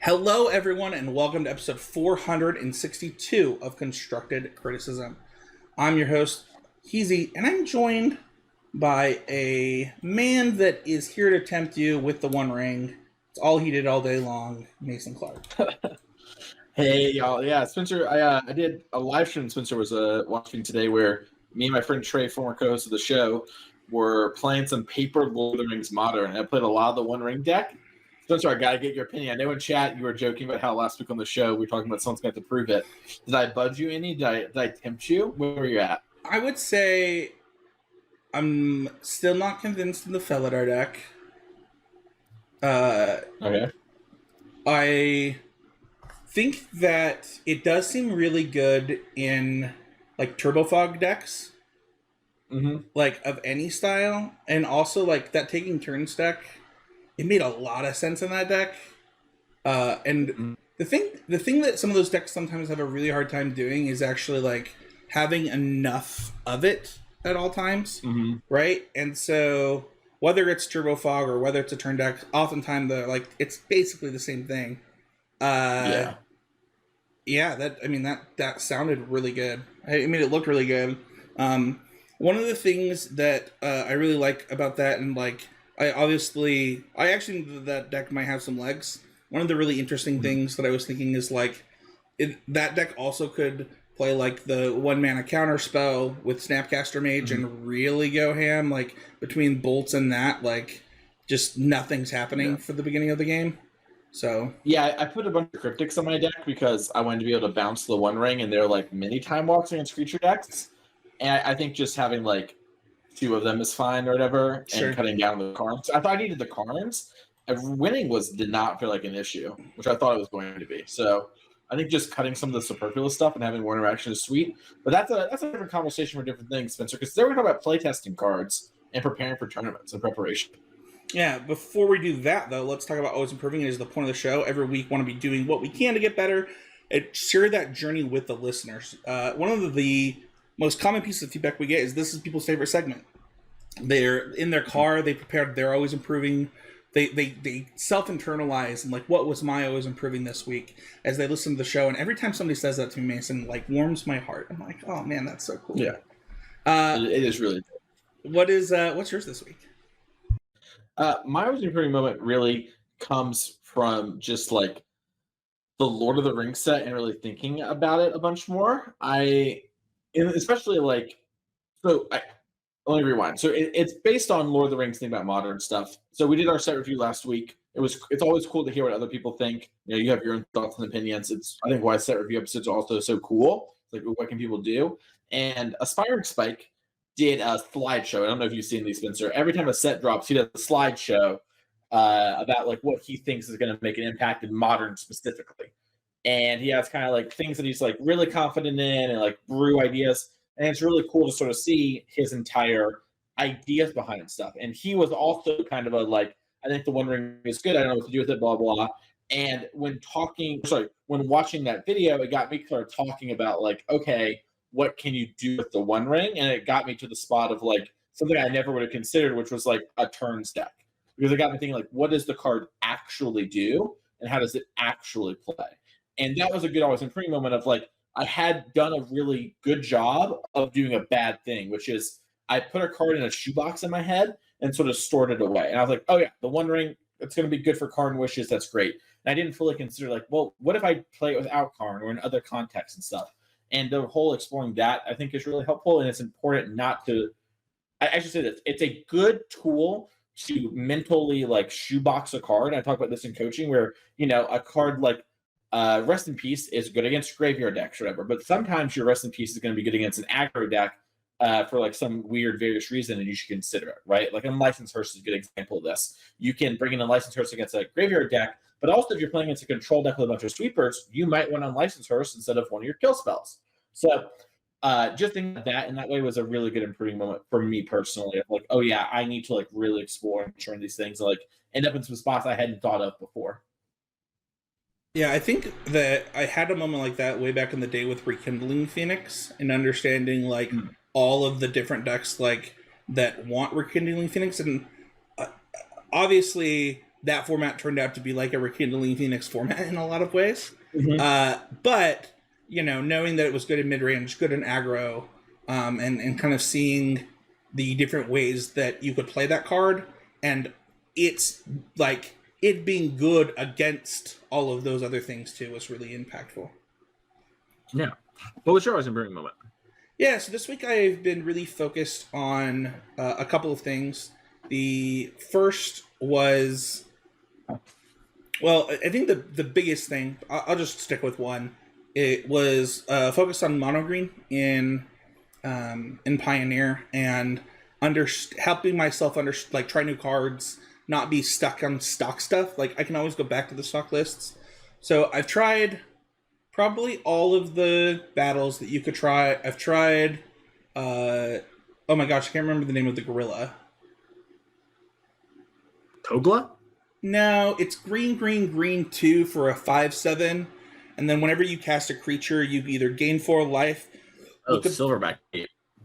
Hello, everyone, and welcome to episode 462 of Constructed Criticism. I'm your host, Heezy, and I'm joined by a man that is here to tempt you with the One Ring. It's all he did all day long, Mason Clark. Hey, y'all. Yeah, Spencer, I did a live stream Spencer was watching today where me and my friend Trey, former co-host of the show, were playing some Paper Lord of the Rings Modern. I played a lot of the One Ring deck. Spencer, I got to get your opinion. I know in chat you were joking about how last week on the show we were talking about someone's going to have to prove it. Did I budge you any? Did I tempt you? Where were you at? I would say I'm still not convinced in the Felidar deck. Okay. I think that it does seem really good in like Turbo Fog decks, like of any style, and also like that taking turns deck. It made a lot of sense in that deck, and the thing that some of those decks sometimes have a really hard time doing is actually like having enough of it at all times, right? And so whether it's Turbo Fog or whether it's a turn deck, oftentimes it's basically the same thing. Yeah, that sounded really good. I mean, it looked really good. One of the things that I really like about that, and like I actually think that deck might have some legs. One of the really interesting things that I was thinking is like that deck also could play like the 1-mana counter spell with Snapcaster Mage and really go ham, like between bolts and that, like just nothing's happening for the beginning of the game. So yeah, I put a bunch of cryptics on my deck because I wanted to be able to bounce the One Ring, and they're like mini time walks against creature decks. And I think just having like 2 of them is fine or whatever, and cutting down the Karns. I thought I needed the Karns. Winning did not feel like an issue, which I thought it was going to be. So I think just cutting some of the superfluous stuff and having more interaction is sweet. But that's a different conversation for different things, Spencer, because today we're talking about playtesting cards and preparing for tournaments and preparation. Yeah, before we do that, though, let's talk about always improving. It is the point of the show. Every week, want to be doing what we can to get better and share that journey with the listeners. One of the most common pieces of feedback we get is this is people's favorite segment. They're in their car, they prepared, they're always improving. They self-internalize and like, what was my always improving this week as they listen to the show. And every time somebody says that to me, Mason, like warms my heart. I'm like, oh man, that's so cool. Yeah, it is really good. What's yours this week? My always improving moment really comes from just like the Lord of the Rings set and really thinking about it a bunch more. Especially like, let me rewind. So it's based on Lord of the Rings, thing about modern stuff. So we did our set review last week. It's always cool to hear what other people think. You know, you have your own thoughts and opinions. I think why set review episodes are also so cool. Like, what can people do? And Aspiring Spike did a slideshow. I don't know if you've seen these, Spencer. Every time a set drops, he does a slideshow about like what he thinks is going to make an impact in modern specifically. And he has kind of like things that he's like really confident in and like brew ideas. And it's really cool to sort of see his entire ideas behind stuff. And he was also kind of I think the One Ring is good. I don't know what to do with it, blah, blah. And when watching that video, it got me start talking about like, okay, what can you do with the One Ring? And it got me to the spot of like something I never would have considered, which was like a turns deck. Because it got me thinking like, what does the card actually do? And how does it actually play? And that was a good always improving moment of like, I had done a really good job of doing a bad thing, which is I put a card in a shoebox in my head and sort of stored it away. And I was like, oh yeah, the One Ring, it's going to be good for Karn wishes. That's great. And I didn't fully consider like, well, what if I play it without Karn or in other contexts and stuff? And the whole exploring that I think is really helpful. And it's important not to, I should say this, it's a good tool to mentally like shoebox a card. And I talk about this in coaching where, a card like, Rest in Peace is good against graveyard decks or whatever, but sometimes your Rest in Peace is going to be good against an aggro deck for like some weird various reason, and you should consider it, right? Like Unlicensed Hearse is a good example of this. You can bring in Unlicensed Hearse against a graveyard deck, but also if you're playing against a control deck with a bunch of sweepers, you might want Unlicensed Hearse instead of one of your kill spells. So just thinking of that in that way was a really good improving moment for me personally. Like, oh yeah, I need to like really explore and turn these things and like end up in some spots I hadn't thought of before. Yeah, I think that I had a moment like that way back in the day with Rekindling Phoenix and understanding like all of the different decks like that want Rekindling Phoenix, and obviously that format turned out to be like a Rekindling Phoenix format in a lot of ways. But, knowing that it was good in mid-range, good in aggro, and kind of seeing the different ways that you could play that card, and it's like it being good against all of those other things too was really impactful. Yeah. What was your always improving moment? Yeah, so this week I've been really focused on a couple of things. The first was, well, I think the biggest thing, I'll just stick with one. It was focused on mono green in Pioneer, and helping myself try new cards, not be stuck on stock stuff. Like, I can always go back to the stock lists. So I've tried probably all of the battles that you could try. I've tried, oh my gosh, I can't remember the name of the gorilla. Togla? No, it's green, green, green 2 for a 5/7. And then whenever you cast a creature, you either gain 4 life. Oh, Silverback.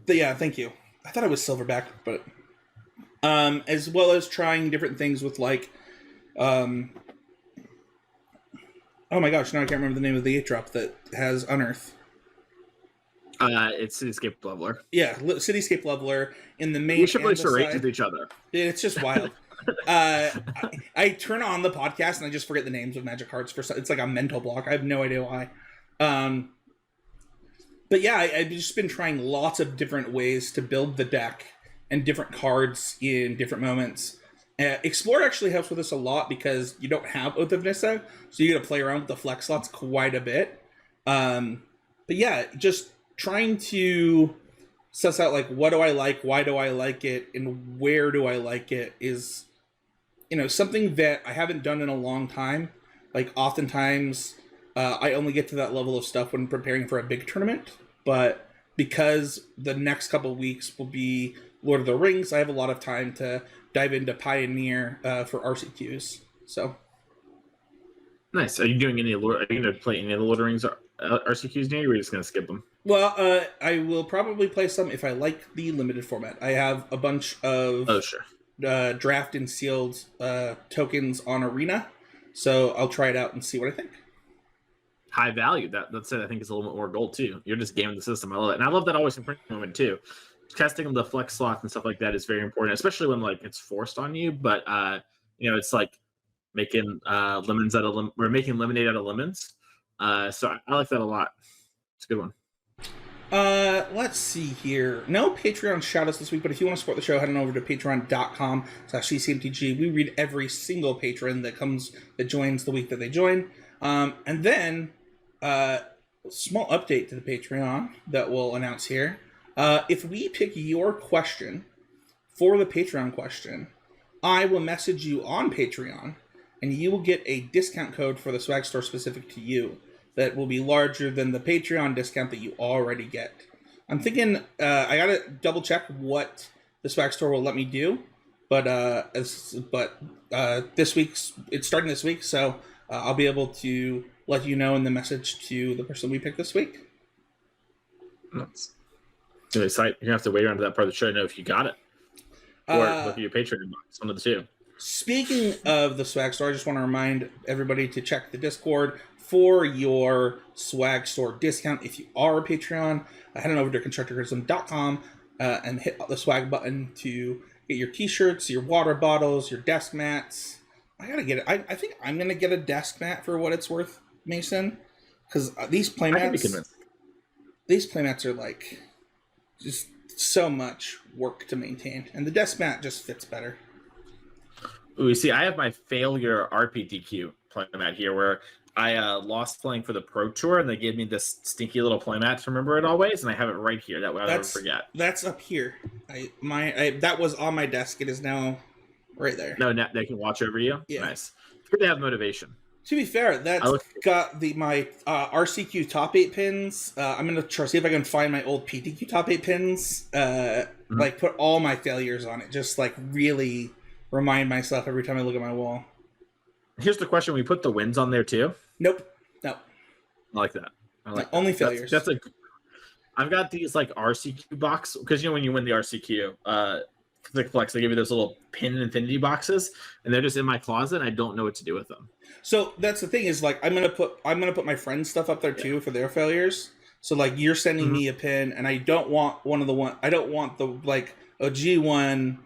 Yeah, thank you. I thought it was Silverback, but as well as trying different things with oh my gosh, now I can't remember the name of the 8-drop that has Unearth. It's Cityscape Leveler. Yeah, Cityscape Leveler in the main. We should play charades with each other. It's just wild. I turn on the podcast and I just forget the names of magic cards. It's like a mental block. I have no idea why. But yeah, I've just been trying lots of different ways to build the deck and different cards in different moments. Explore actually helps with this a lot because you don't have Oath of Nissa, so you got to play around with the flex slots quite a bit. But yeah, just trying to suss out like, what do I like, why do I like it, and where do I like it is, something that I haven't done in a long time. Like, oftentimes I only get to that level of stuff when preparing for a big tournament, but because the next couple weeks will be Lord of the Rings, I have a lot of time to dive into Pioneer for RCQs. So nice. Are you doing any? Are you going to play any of the Lord of the Rings RCQs near you, or are you just going to skip them? Well, I will probably play some if I like the limited format. I have a bunch of draft and sealed tokens on Arena, so I'll try it out and see what I think. High value. That's it. I think it's a little bit more gold too. You're just gaming the system. I love it, and I love that always improving moment too. Testing the flex slots and stuff like that is very important, especially when like it's forced on you. But it's like making lemons out of we're making lemonade out of lemons. So I like that a lot. It's a good one. Let's see here. No Patreon shout-outs this week, but if you want to support the show, head on over to patreon.com/ccmtg. We read every single patron that joins the week that they join. And then, small update to the Patreon that we'll announce here. If we pick your question for the Patreon question, I will message you on Patreon, and you will get a discount code for the swag store specific to you that will be larger than the Patreon discount that you already get. I'm thinking I gotta double check what the swag store will let me do, but this week's it's starting this week, so I'll be able to let you know in the message to the person we picked this week. Nice. You're gonna have to wait around to that part of the show to know if you got it, or look at your Patreon box. One of the two. Speaking of the swag store, I just want to remind everybody to check the Discord for your swag store discount. If you are a Patreon, head on over to constructorcrism.com and hit the swag button to get your t-shirts, your water bottles, your desk mats. I gotta get it. I think I'm gonna get a desk mat for what it's worth, Mason, because these playmats are like just so much work to maintain, and the desk mat just fits better. Ooh, you see, I have my failure RPDQ playmat here where I lost playing for the Pro Tour, and they gave me this stinky little playmat to remember it always, and I have it right here. That way I never forget. That's up here. That was on my desk. It is now right there. No, they can watch over you? Yeah. Nice. It's good to have motivation. To be fair, that's got my RCQ top 8 pins. I'm going to try see if I can find my old PTQ top 8 pins. Like, put all my failures on it. Just, like, really remind myself every time I look at my wall. Here's the question. We put the wins on there, too? Nope. No. I like that. Only failures. I've got these, like, RCQ box. Because, when you win the RCQ, Flex. They give you those little pin infinity boxes, and they're just in my closet. And I don't know what to do with them. So that's the thing is like I'm gonna put my friend's stuff up there too for their failures. So like you're sending me a pin, and I don't want I don't want the like a G one.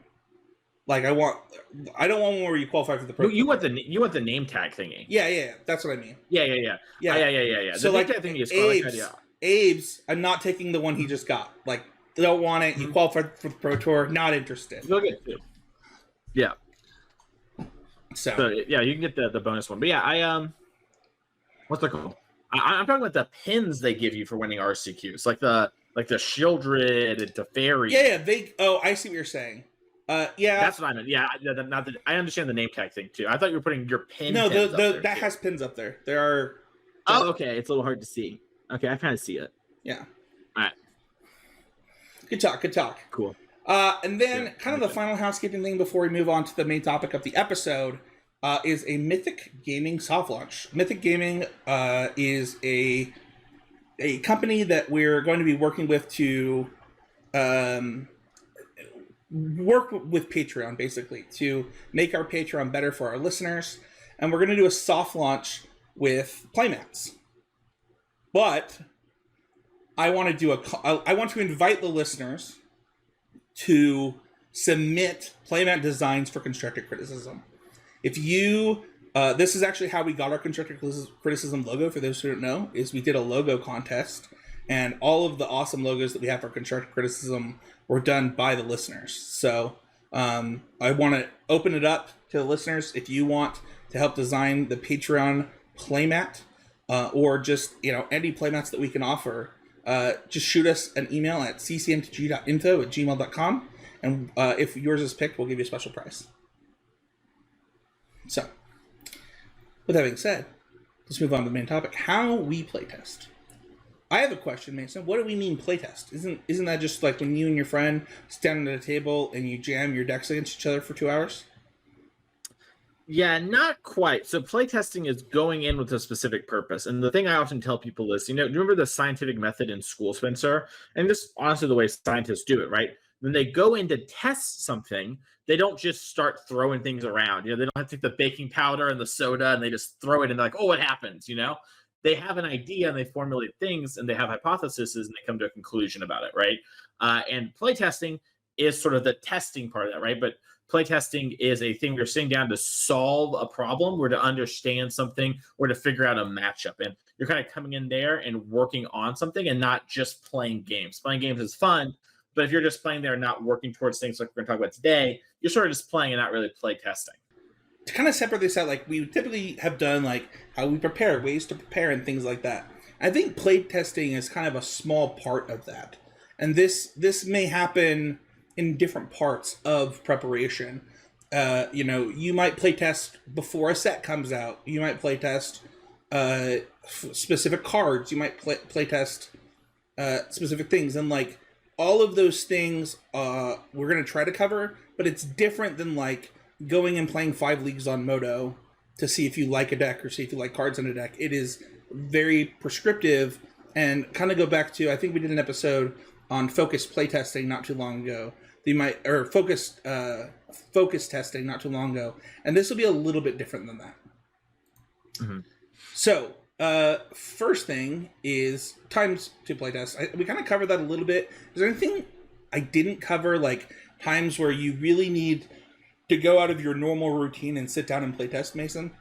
Like I don't want one where you qualify for the pro. You want the name tag thingy. Yeah, that's what I mean. Yeah. So the like name tag thingy is Abe's, I'm not taking the one he just got. Like don't want it. You qualified for the pro tour. Not interested. You'll get two. Yeah. So yeah, you can get the bonus one. But yeah, what's it called? I'm talking about the pins they give you for winning RCQs, like the Shieldred and Teferi. Yeah. I see what you're saying. Yeah, that's what I meant. Yeah, I understand the name tag thing too. I thought you were putting your pin. No, that has pins up there. There are. Oh, okay. It's a little hard to see. Okay, I kind of see it. Yeah. All right. Good talk. Cool. And then kind of the final housekeeping thing before we move on to the main topic of the episode is a Mythic Gaming soft launch. Mythic Gaming is a company that we're going to be working with to work with Patreon, basically, to make our Patreon better for our listeners. And we're going to do a soft launch with playmats. But I want to invite the listeners to submit playmat designs for constructive criticism. If you, this is actually how we got our constructive criticism logo. For those who don't know, is we did a logo contest, and all of the awesome logos that we have for constructive criticism were done by the listeners. So I want to open it up to the listeners. If you want to help design the Patreon playmat, or just any playmats that we can offer, just shoot us an email at ccmtg.info@gmail.com, and if yours is picked, we'll give you a special prize. So, with that being said, let's move on to the main topic: how we playtest. I have a question, Mason. What do we mean playtest? Isn't that just like when you and your friend stand at a table and you jam your decks against each other for 2 hours? Yeah, not quite. So playtesting is going in with a specific purpose. And the thing I often tell people is, do you remember the scientific method in school, Spencer? And this honestly the way scientists do it, right? When they go in to test something, they don't just start throwing things around. They don't have to take the baking powder and the soda and they just throw it and they're like, oh, what happens? They have an idea and they formulate things and they have hypotheses and they come to a conclusion about it, right? And playtesting is sort of the testing part of that, right? But playtesting is a thing where you're sitting down to solve a problem or to understand something or to figure out a matchup. And you're kind of coming in there and working on something and not just playing games. Playing games is fun, but if you're just playing there and not working towards things like we're going to talk about today, you're sort of just playing and not really playtesting. To kind of separate this out, like we typically have done, like how we prepare, ways to prepare, and things like that. I think playtesting is kind of a small part of that. And this may happen in different parts of preparation. You might playtest before a set comes out. You might playtest specific cards. You might playtest specific things. And like all of those things we're going to try to cover, but it's different than like going and playing 5 leagues on Moto to see if you like a deck or see if you like cards on a deck. It is very prescriptive, and kind of go back to, I think we did an episode on focused playtesting not too long ago. Focused testing not too long ago, and this will be a little bit different than that. Mm-hmm. So, first thing is times to playtest. We kind of covered that a little bit. Is there anything I didn't cover, like times where you really need to go out of your normal routine and sit down and playtest, Mason?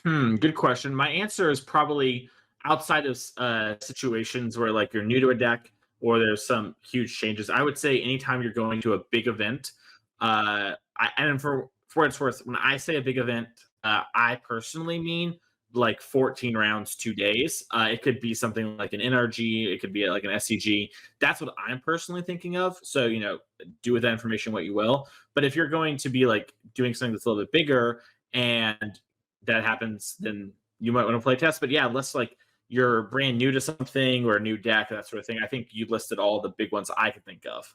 Good question. My answer is probably outside of situations where like you're new to a deck or there's some huge changes. I would say anytime you're going to a big event, and for what it's worth, when I say a big event, I personally mean like 14 rounds, 2 days. It could be something like an NRG. It could be like an SCG. That's what I'm personally thinking of. So, do with that information what you will. But if you're going to be like doing something that's a little bit bigger and that happens, then you might want to play test. But yeah, unless like you're brand new to something or a new deck, that sort of thing, I think you listed all the big ones I could think of.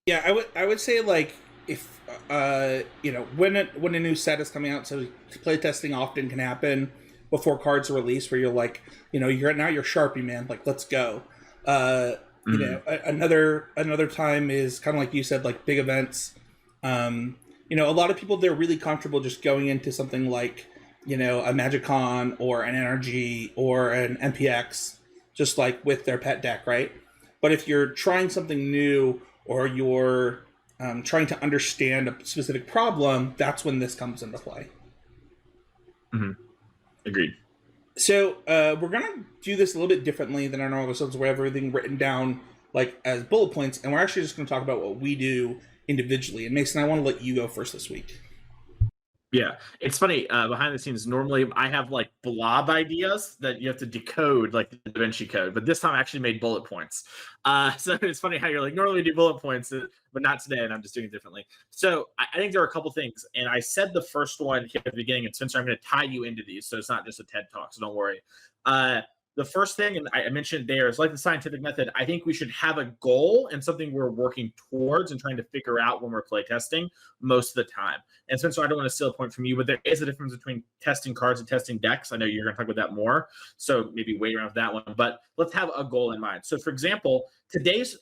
Yeah, I would say like if when a new set is coming out, so playtesting often can happen before cards are released, where you're like, you're Sharpie, man, like let's go. You know, another time is kind of like you said, like big events. You know, a lot of people, they're really comfortable just going into something like, you know, a MagicCon or an NRG or an MPX, just like with their pet deck, right? But if you're trying something new or you're trying to understand a specific problem, that's when this comes into play. Agreed. So we're gonna do this a little bit differently than our normal episodes, where we have everything written down like as bullet points, and we're actually just going to talk about what we do individually. And Mason, I want to let you go first this week. Yeah, it's funny. Behind the scenes, normally I have like blob ideas that you have to decode, like the Da Vinci Code, but this time I actually made bullet points. So it's funny how you're like, normally we do bullet points, but not today, and I'm just doing it differently. So I think there are a couple things, and I said the first one here at the beginning, and Spencer, I'm going to tie you into these, so it's not just a TED Talk, so don't worry. The first thing, and I mentioned there, is like the scientific method. I think we should have a goal and something we're working towards and trying to figure out when we're playtesting most of the time. And Spencer, I don't want to steal a point from you, but there is a difference between testing cards and testing decks. I know you're going to talk about that more, so maybe wait around for that one. But let's have a goal in mind. So, for example,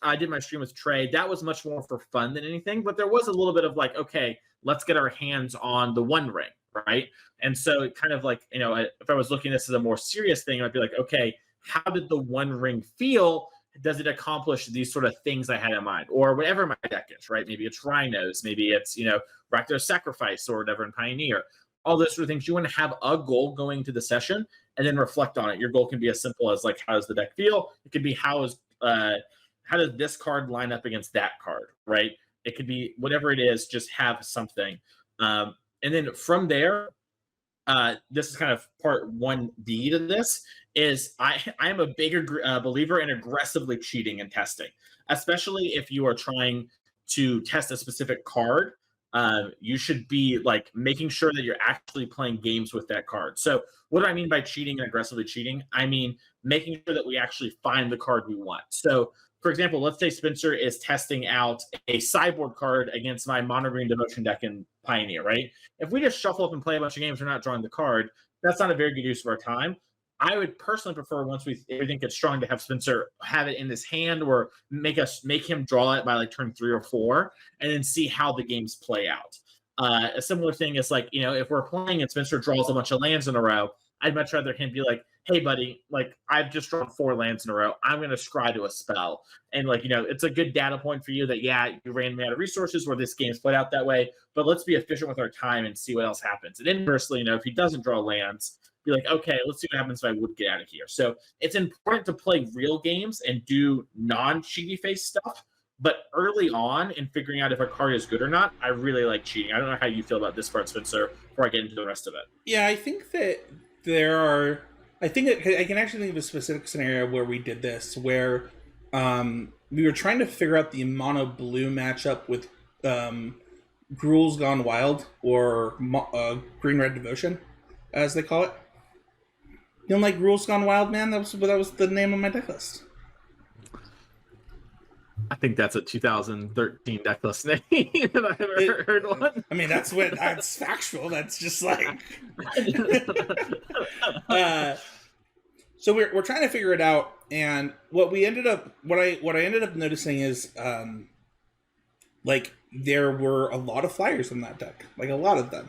I did my stream with Trey. That was much more for fun than anything, but there was a little bit of like, okay, let's get our hands on the One Ring, right? And so it kind of like, you know, if I was looking at this as a more serious thing, I'd be like, okay, how did the One Ring feel? Does it accomplish these sort of things I had in mind? Or whatever my deck is, right? Maybe it's Rhinos, maybe it's, you know, Rakdos Sacrifice or whatever in Pioneer. All those sort of things. You want to have a goal going to the session and then reflect on it. Your goal can be as simple as like, how does the deck feel? It could be how does this card line up against that card, right? It could be whatever it is, just have something. And then from there, this is kind of part 1B to this, is I am a bigger believer in aggressively cheating and testing, especially if you are trying to test a specific card. You should be like making sure that you're actually playing games with that card. So what do I mean by cheating and aggressively cheating? I mean making sure that we actually find the card we want. So for example, let's say Spencer is testing out a sideboard card against my mono green devotion deck in Pioneer, right? If we just shuffle up and play a bunch of games, we're not drawing the card. That's not a very good use of our time. I would personally prefer, once everything gets strong, to have Spencer have it in his hand or make him draw it by like turn 3 or 4, and then see how the games play out. A similar thing is like, you know, if we're playing and Spencer draws a bunch of lands in a row, I'd much rather him be like, hey, buddy, like I've just drawn 4 lands in a row. I'm going to scry to a spell. And like, you know, it's a good data point for you that, yeah, you ran me out of resources where this game's played out that way, but let's be efficient with our time and see what else happens. And inversely, you know, if he doesn't draw lands, be like, okay, let's see what happens if I would get out of here. So it's important to play real games and do non-cheaty face stuff. But early on in figuring out if a card is good or not, I really like cheating. I don't know how you feel about this part, Spencer, before I get into the rest of it. Yeah, I think that I can actually think of a specific scenario where we did this, where we were trying to figure out the mono blue matchup with Gruul's Gone Wild, or Green Red Devotion, as they call it. You don't like Gruul's Gone Wild, man? That was the name of my deck list. I think that's a 2013 deck list name that I've ever heard one. I mean, that's factual. That's just like. So we're trying to figure it out, and what I ended up noticing is, like there were a lot of flyers in that deck, like a lot of them,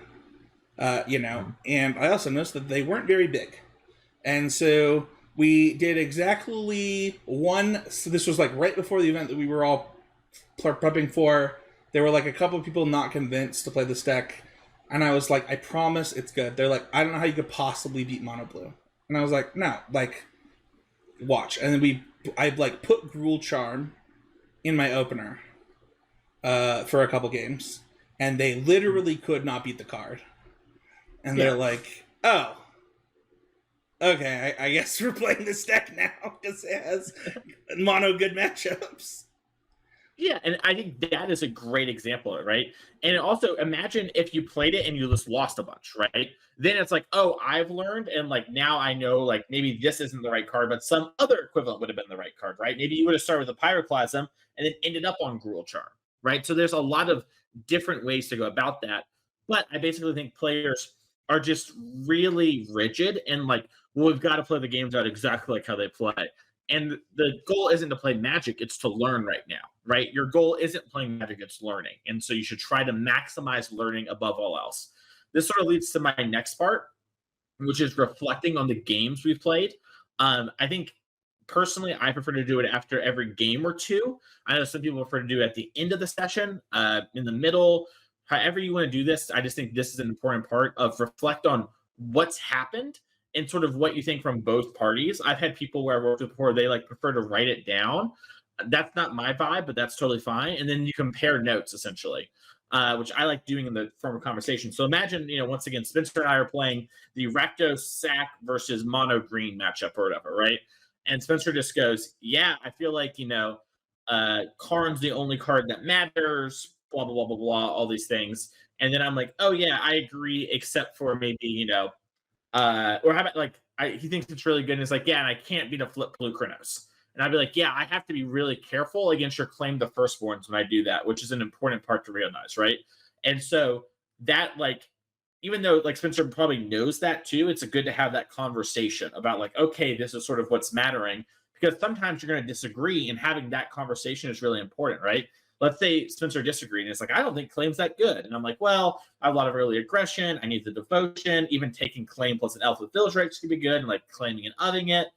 you know, and I also noticed that they weren't very big, and so we did exactly one. So this was like right before the event that we were all prepping for. There were like a couple of people not convinced to play this deck, and I was like, I promise it's good. They're like, I don't know how you could possibly beat mono blue. And I was like, no, like, watch. And then I like put Gruul Charm in my opener for a couple games, and they literally could not beat the card. And they're like, oh, okay, I guess we're playing this deck now because it has mono good matchups. Yeah, and I think that is a great example, right? And also, imagine if you played it and you just lost a bunch, right? Then it's like, oh, I've learned, and like now I know, like maybe this isn't the right card, but some other equivalent would have been the right card, right? Maybe you would have started with a Pyroclasm and then ended up on Gruul Charm, right? So there's a lot of different ways to go about that. But I basically think players are just really rigid and like, well, we've got to play the games out exactly like how they play. And the goal isn't to play Magic, it's to learn right now, right? Your goal isn't playing Magic, it's learning. And so you should try to maximize learning above all else. This sort of leads to my next part, which is reflecting on the games we've played. I think personally, I prefer to do it after every game or two. I know some people prefer to do it at the end of the session, in the middle, however you want to do this. I just think this is an important part of reflect on what's happened and sort of what you think from both parties. I've had people where I've worked with before, they like prefer to write it down. That's not my vibe, but that's totally fine. And then you compare notes essentially, which I like doing in the form of conversation. So imagine, once again, Spencer and I are playing the Recto Sack versus Mono Green matchup or whatever, right? And Spencer just goes, yeah, I feel like, Karn's the only card that matters, blah, blah, blah, blah, blah, all these things. And then I'm like, oh, yeah, I agree, except for maybe, or how about he thinks it's really good. And it's like, yeah, and I can't beat a flip blue Chronos. And I'd be like, yeah, I have to be really careful against your claim the firstborns when I do that, which is an important part to realize, right? And so that, even though Spencer probably knows that too, it's good to have that conversation about okay, this is sort of what's mattering, because sometimes you're going to disagree, and having that conversation is really important, right? Let's say Spencer disagreed, and it's I don't think claim's that good. And I'm like, well, I have a lot of early aggression. I need the devotion. Even taking claim plus an elf with village rates could be good, and claiming and udding it.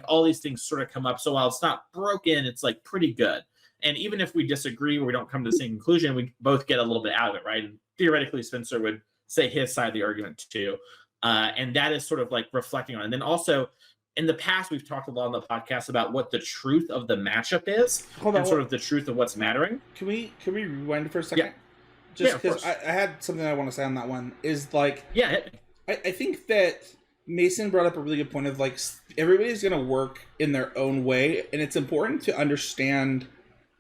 All these things sort of come up. So while it's not broken, it's pretty good. And even if we disagree or we don't come to the same conclusion, we both get a little bit out of it, right? And theoretically, Spencer would say his side of the argument too. And that is sort of reflecting on it. And then also, in the past, we've talked a lot on the podcast about what the truth of the matchup is, sort of the truth of what's mattering. Can we rewind for a second? Yeah. Just because I had something I want to say on that one is yeah, I think that Mason brought up a really good point of everybody's going to work in their own way, and it's important to understand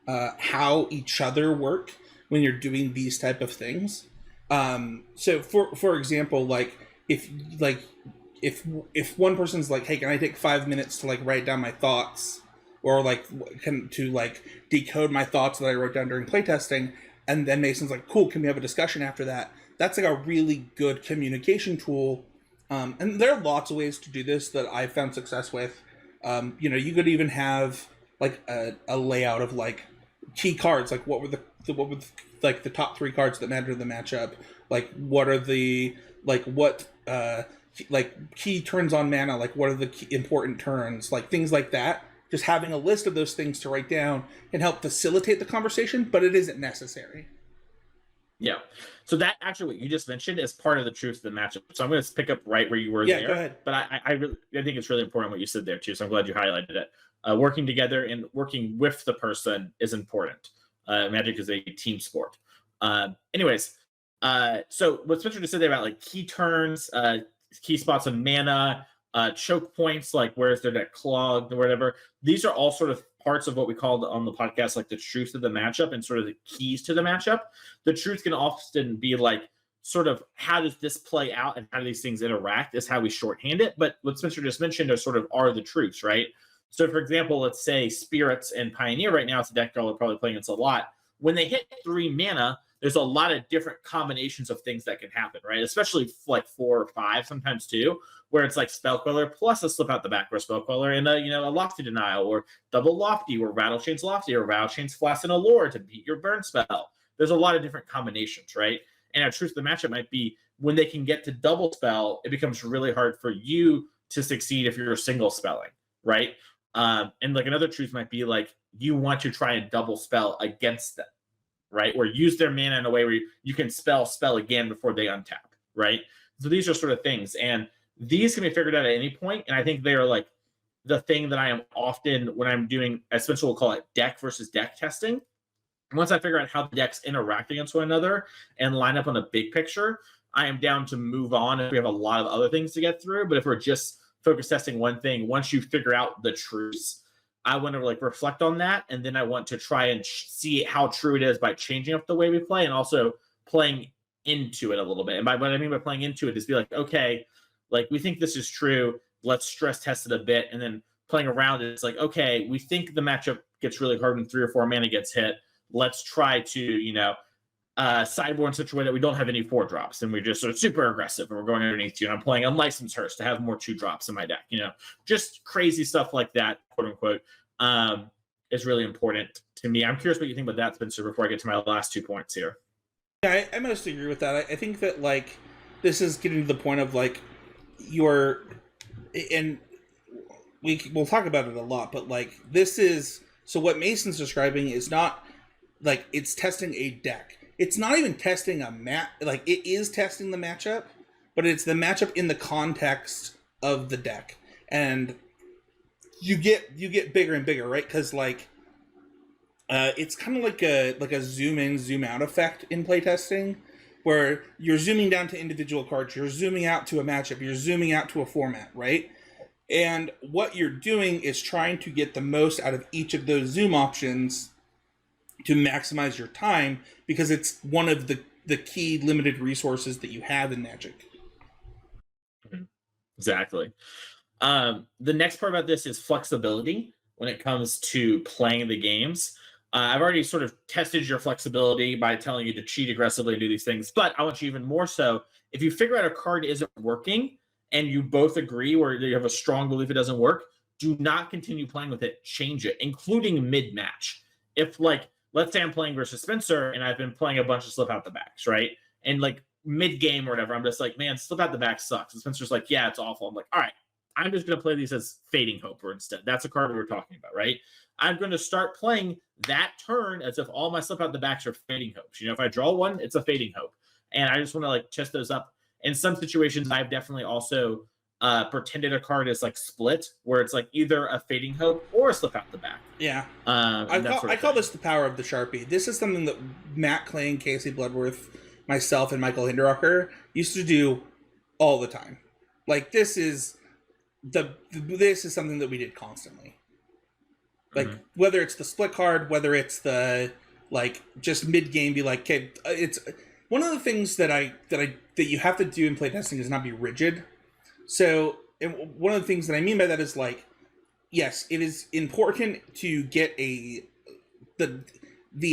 how each other work when you're doing these type of things. So for example, if one person's hey, can I take 5 minutes to write down my thoughts, or to decode my thoughts that I wrote down during playtesting, and then Mason's cool, can we have a discussion after that? That's a really good communication tool. And there are lots of ways to do this that I've found success with. You could even have a layout of key cards, what were the top 3 cards that matter to the matchup, what are the key turns on mana, what are the key important turns, things like that. Just having a list of those things to write down can help facilitate the conversation, but it isn't necessary. Yeah. So that actually what you just mentioned is part of the truth of the matchup. So I'm going to pick up right where you were there. Go ahead. But I think it's really important what you said there too. So I'm glad you highlighted it. Working together and working with the person is important. Magic is a team sport. Anyways, so what Spencer just said there about key turns, key spots on mana, choke points, where's their deck clogged or whatever. These are all sort of parts of what we called on the podcast the truth of the matchup and sort of the keys to the matchup. The truth can often be sort of how does this play out and how do these things interact is how we shorthand it. But what Spencer just mentioned are the truths, right? So for example, let's say Spirits and Pioneer right now, it's a deck y'all are probably playing against a lot. When they hit 3 mana, there's a lot of different combinations of things that can happen, right? Especially 4 or 5, sometimes 2, where it's Spell Queller plus a slip out the back for a Spell Queller and a Lofty Denial, or double Lofty, or Rattle Chains Lofty, or Rattle Chains Flask and Allure to beat your burn spell. There's a lot of different combinations, right? And a truth of the matchup might be when they can get to double spell, it becomes really hard for you to succeed if you're single spelling, right? And another truth might be you want to try and double spell against them, right? Or use their mana in a way where you can spell again before they untap, right? So these are sort of things, and these can be figured out at any point. And I think they are the thing that I am often, when I'm doing, as Spencer will call it, deck versus deck testing. Once I figure out how the decks interact against one another and line up on a big picture, I am down to move on if we have a lot of other things to get through. But if we're just focus testing one thing, once you figure out the truths, I want to reflect on that, and then I want to try and see how true it is by changing up the way we play and also playing into it a little bit. And by what I mean by playing into it is be okay, we think this is true, let's stress test it a bit, and then playing around it, it's okay, we think the matchup gets really hard when 3 or 4 mana gets hit. Let's try to sideboard in such a way that we don't have any 4-drops and we're just sort of super aggressive and we're going underneath you. And I'm playing Unlicensed Hearse to have more 2-drops in my deck. Just crazy stuff like that, quote unquote, is really important to me. I'm curious what you think about that, Spencer, before I get to my last 2 points here. Yeah, I mostly agree with that. I think that this is getting to the point of and we'll talk about it a lot, but this is, so what Mason's describing is not it's testing a deck. It's not even testing a it is testing the matchup, but it's the matchup in the context of the deck. And you get bigger and bigger, right? Because it's kind of like a zoom in, zoom out effect in playtesting, where you're zooming down to individual cards, you're zooming out to a matchup, you're zooming out to a format, right? And what you're doing is trying to get the most out of each of those zoom options to maximize your time, because it's one of the key limited resources that you have in Magic. Exactly. The next part about this is flexibility when it comes to playing the games. I've already sort of tested your flexibility by telling you to cheat aggressively and do these things, but I want you even more so, if you figure out a card isn't working and you both agree, or you have a strong belief it doesn't work, do not continue playing with it. Change it, including mid-match. If let's say I'm playing versus Spencer and I've been playing a bunch of slip out the backs, right? And mid-game or whatever, I'm just man, slip out the back sucks. And Spencer's yeah, it's awful. I'm all right, I'm just going to play these as Fading Hope instead. That's a card we were talking about, right? I'm going to start playing that turn as if all my slip out the backs are Fading Hopes. If I draw one, it's a Fading Hope. And I just want to chest those up. In some situations, I've definitely also pretended a card is split, where it's either a Fading Hope or a slip out the back. Yeah. I call this the power of the Sharpie. This is something that Matt Kling, Casey Bloodworth, myself, and Michael Hinderocker used to do all the time. This is something that we did constantly. Whether it's the split card, whether it's the just mid game, be okay, it's one of the things that you have to do in playtesting is not be rigid. So, and one of the things that I mean by that is yes, it is important to get the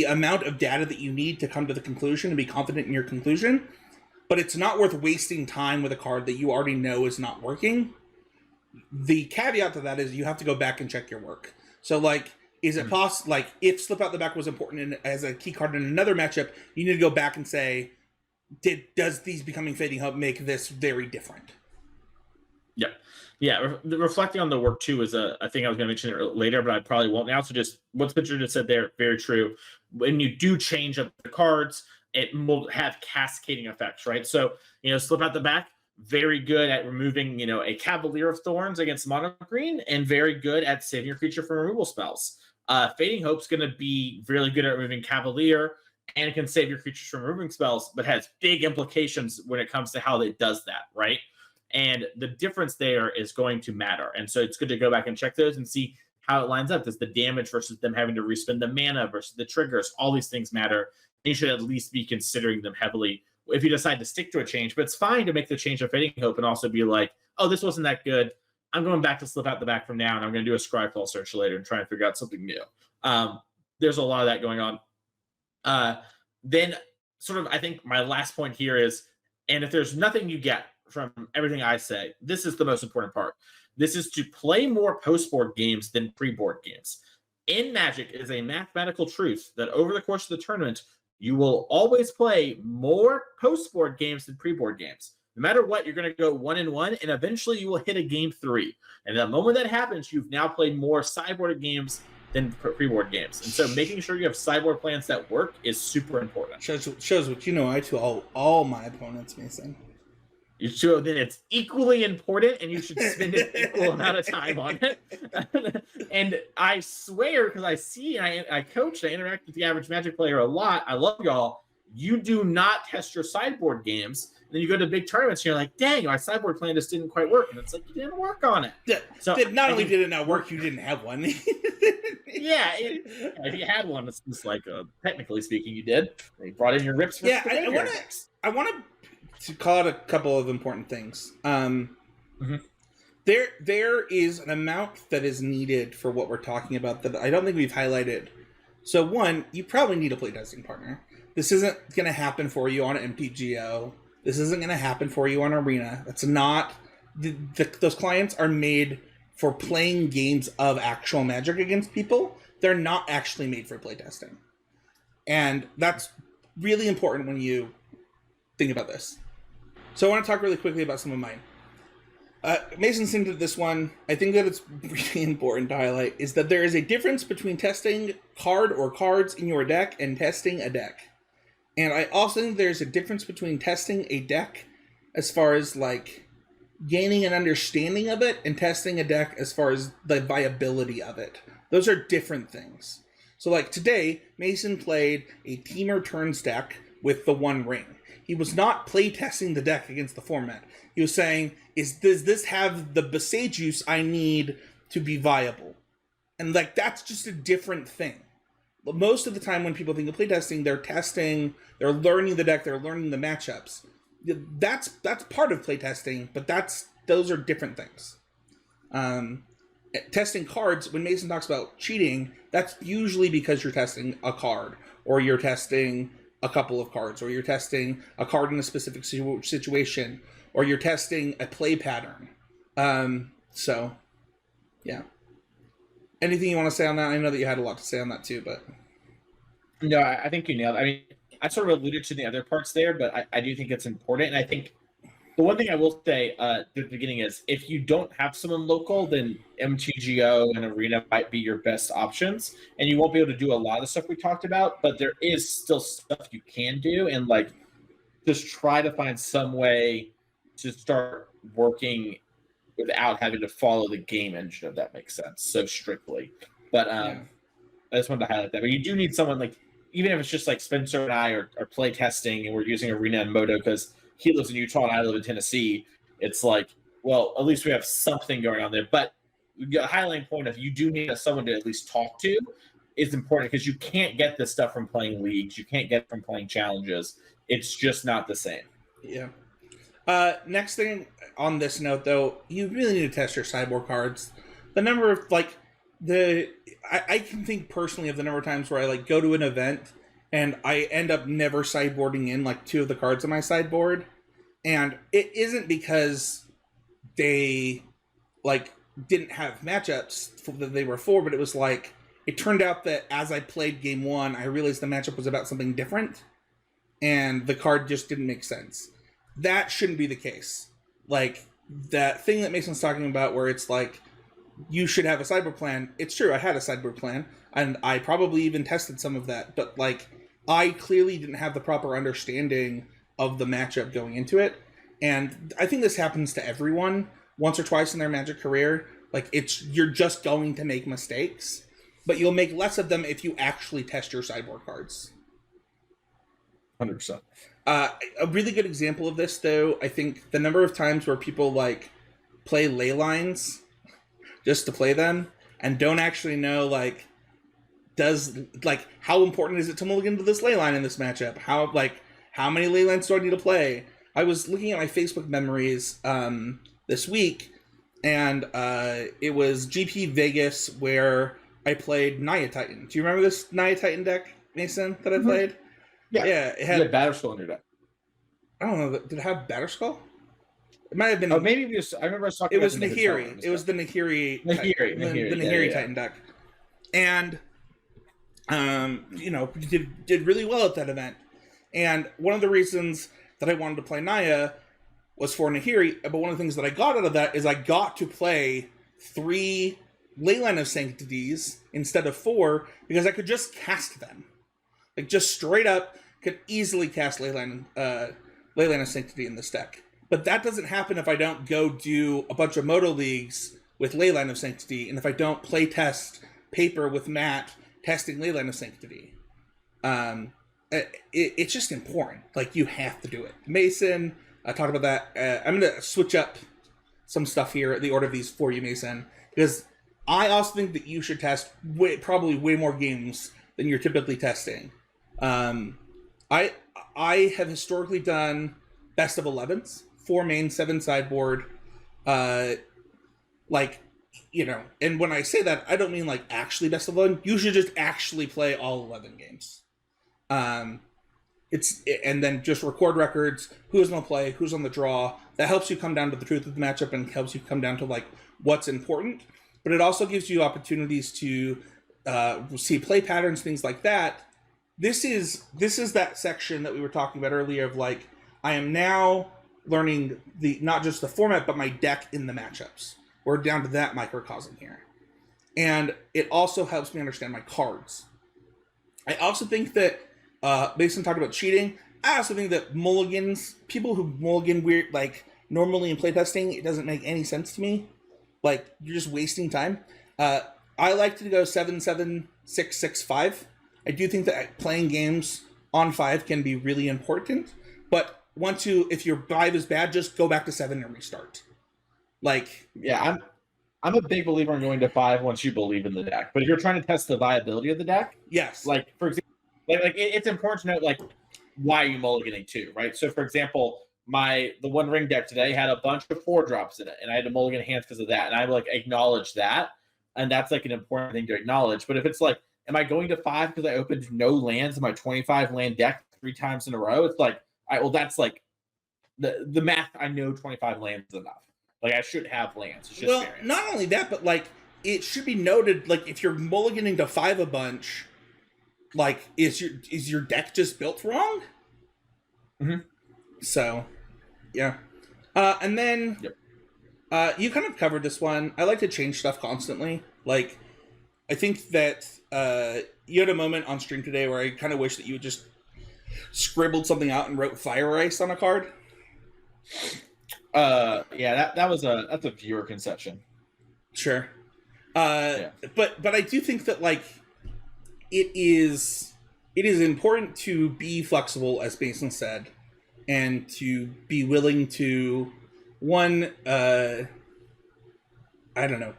amount of data that you need to come to the conclusion and be confident in your conclusion, but it's not worth wasting time with a card that you already know is not working. The caveat to that is you have to go back and check your work. So, is it possible, if Slip Out the Back was important as a key card in another matchup, you need to go back and say, does these becoming Fading Hope make this very different? Yeah. Yeah. Reflecting on the work, too, is a thing I was going to mention it later, but I probably won't now. So just what Spencer just said there, very true. When you do change up the cards, it will have cascading effects, right? So, Slip Out the Back, very good at removing, a Cavalier of Thorns against mono green, and very good at saving your creature from removal spells. Fading Hope's going to be really good at removing Cavalier and can save your creatures from removing spells, but has big implications when it comes to how it does that, right? And the difference there is going to matter. And so it's good to go back and check those and see how it lines up. Does the damage versus them having to respend the mana versus the triggers, all these things matter. You should at least be considering them heavily if you decide to stick to a change. But it's fine to make the change of Fading Hope and also be oh, this wasn't that good. I'm going back to Slip Out the Back from now, and I'm going to do a Scryfall search later and try and figure out something new. There's a lot of that going on. Then sort of, I think my last point here is, and if there's nothing you get from everything I say, this is the most important part. This is to play more post-board games than pre-board games. In Magic, it is a mathematical truth that over the course of the tournament, you will always play more post-board games than pre-board games. No matter what, you're going to go 1-1, and eventually you will hit a game 3. And the moment that happens, you've now played more sideboard games than pre-board games. And so making sure you have sideboard plans that work is super important. Shows what you know I to all my opponents, Mason. You show that it's equally important, and you should spend an equal amount of time on it. And I swear, because I see, and I coach, I interact with the average Magic player a lot. I love y'all. You do not test your sideboard games. And then you go to big tournaments, and you're like, dang, my sideboard plan just didn't quite work. And it's you didn't work on it. So not only did it not work, you didn't have one. Yeah, if you had one, it's just technically speaking, you did. You brought in your rips. Yeah, I want to call out a couple of important things. There is an amount that is needed for what we're talking about that I don't think we've highlighted. So one, you probably need a playtesting partner. this isn't going to happen for you on MTGO. This isn't going to happen for you on Arena. That's not... those clients are made for playing games of actual Magic against people. They're not actually made for playtesting. And that's really important when you think about this. So I want to talk really quickly about some of mine. Mason synced to this one. I think that it's really important to highlight is that there is a difference between testing card or cards in your deck and testing a deck. And I also think there's a difference between testing a deck as far as like gaining an understanding of it and testing a deck as far as the viability of it. Those are different things. So like today, Mason played a Teamer Turns deck with the One Ring. He was not play testing the deck against the format. He was saying, does this have the Besage use I need to be viable? And like that's just a different thing. But most of the time when people think of playtesting, they're learning the deck, they're learning the matchups. That's part of playtesting, but those are different things. Testing cards, when Mason talks about cheating, that's usually because you're testing a card, or you're testing a couple of cards, or you're testing a card in a specific situation, or you're testing a play pattern. So, yeah. Anything you want to say on that? I know that you had a lot to say on that too, but... No, I think you nailed it. I mean, I sort of alluded to the other parts there, but I do think it's important. And I think the one thing I will say at the beginning is if you don't have someone local, then MTGO and Arena might be your best options. And you won't be able to do a lot of the stuff we talked about, but there is still stuff you can do. And like, just try to find some way to start working without having to follow the game engine, if that makes sense, so strictly. But I just wanted to highlight that. But you do need someone like, even if it's just like Spencer and I are play testing and we're using Arena and Moto because he lives in Utah and I live in Tennessee, it's like, well, at least we have something going on there. But the highlighting point of you do need someone to at least talk to is important because you can't get this stuff from playing leagues. You can't get it from playing challenges. It's just not the same. Yeah. Next thing on this note, though, you really need to test your sideboard cards. The number of, like, I can think personally of the number of times where I, like, go to an event and I end up never sideboarding in, like, 2 of the cards on my sideboard. And it isn't because they, like, didn't have matchups that they were for, but it was like, it turned out that as I played game 1, I realized the matchup was about something different, and the card just didn't make sense. That shouldn't be the case. Like, that thing that Mason's talking about where it's like, you should have a sideboard plan. It's true, I had a sideboard plan, and I probably even tested some of that, but, like, I clearly didn't have the proper understanding of the matchup going into it, and I think this happens to everyone once or twice in their Magic career. Like, you're just going to make mistakes, but you'll make less of them if you actually test your sideboard cards. 100%. A really good example of this, though, I think the number of times where people, like, play ley lines just to play them and don't actually know, like, how important is it to mulligan to this ley line in this matchup? How many ley lines do I need to play? I was looking at my Facebook memories this week, and it was GP Vegas where I played Naya Titan. Do you remember this Naya Titan deck, Mason, that I played? Yeah. It had Batterskull in your deck. I don't know. Did it have Batterskull? It might have been. Oh, maybe it was, I remember us talking about it. Nahiri. It was the Nahiri. The Nahiri Titan deck. And, did really well at that event. And one of the reasons that I wanted to play Naya was for Nahiri, but one of the things that I got out of that is I got to play 3 Leyline of Sanctities instead of 4 because I could just cast them. Like, just straight up could easily cast Leyline of Sanctity in this deck. But that doesn't happen if I don't go do a bunch of Moto Leagues with Leyline of Sanctity, and if I don't play test paper with Matt testing Leyline of Sanctity. It's just important. Like, you have to do it. Mason, I talked about that. I'm going to switch up some stuff here, the order of these for you, Mason, because I also think that you should test probably way more games than you're typically testing. I have historically done best of 11s, 4 main, 7 sideboard. And when I say that, I don't mean like actually best of 11. You should just actually play all 11 games. and then just record records, who's on the play, who's on the draw. That helps you come down to the truth of the matchup and helps you come down to like what's important. But it also gives you opportunities to see play patterns, things like that. This is that section that we were talking about earlier of like, I am now learning not just the format, but my deck in the matchups. We're down to that microcosm here. And it also helps me understand my cards. I also think that, Mason talked about cheating. I also think that mulligans, people who mulligan weird, like normally in playtesting, it doesn't make any sense to me. Like, you're just wasting time. I like to go 7-7, 6-6-5. I do think that playing games on 5 can be really important, but if your 5 is bad, just go back to 7 and restart. Like, yeah, I'm a big believer in going to 5 once you believe in the deck. But if you're trying to test the viability of the deck, yes, like for example, it's important to note like why are you mulliganing too, right? So for example, the One Ring deck today had a bunch of 4 drops in it, and I had to mulligan hands because of that, and I like acknowledge that, and that's like an important thing to acknowledge. But if it's like, am I going to 5 because I opened no lands in my 25 land deck 3 times in a row? It's like, all right, well that's like the math. I know 25 lands is enough. Like I should have lands. It's just variance. Not only that, but like it should be noted, like if you're mulliganing to 5 a bunch, like is your deck just built wrong? Mm-hmm. So, yeah. And then you kind of covered this one. I like to change stuff constantly. Like, I think that you had a moment on stream today where I kind of wish that you had just scribbled something out and wrote Fire Ice on a card. Yeah, that's a viewer concession. Sure. But I do think that like it is important to be flexible, as Mason said, and to be willing to I don't know,